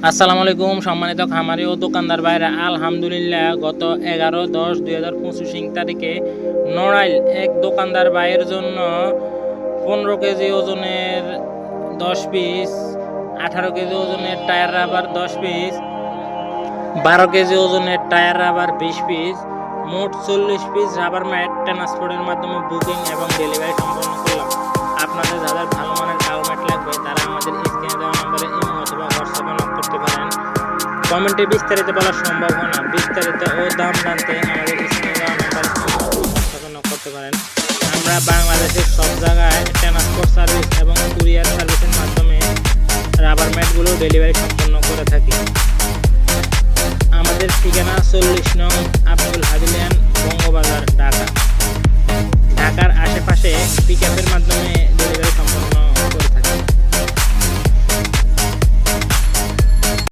আসসালামু আলাইকুম সম্মানিত খামারি ও দোকানদার ভাইরা, আলহামদুলিল্লাহ গত 11/10/2025 তারিখে নড়াইল এক দোকানদার ভাইয়ের জন্য 15 কেজি ওজনের 10 পিস, 18 কেজি ওজনের টায়ার রাবার 10 পিস, 12 কেজি ওজনের টায়ার রাবার 20 পিস, মোট 40 পিস রাবার ম্যাট ট্রান্সপোর্টের মাধ্যমে বুকিং এবং ডেলিভারি সম্পন্ন করলাম। আপনাদের যাদের ভালো মানের কালো ম্যাট লাগবে তারা আমাদের স্ক্রিনে দেওয়া নম্বরে ইমো অথবা হোয়াটসঅ্যাপে নক করতে পারেন। কমেন্টে বিস্তারিত বলা সম্ভব হয় না, বিস্তারিত ও দাম জানতে আমাদের স্ক্রিনে দেওয়া নম্বরে হোয়াটসঅ্যাপে নক করতে পারেন। আমরা বাংলাদেশের সব জায়গায় ট্রান্সপোর্ট সার্ভিস এবং কুরিয়ার সার্ভিসের মাধ্যমে রাবার ম্যাটগুলো ডেলিভারি সম্পন্ন করে থাকি। আমাদের ঠিকানা 40 নং আব্দুল হাদী লেন, বঙ্গবাজার, ঢাকা। ঢাকার আশেপাশে পিকআপের মাধ্যমে ডেলিভারি সম্পন্ন করে থাকি।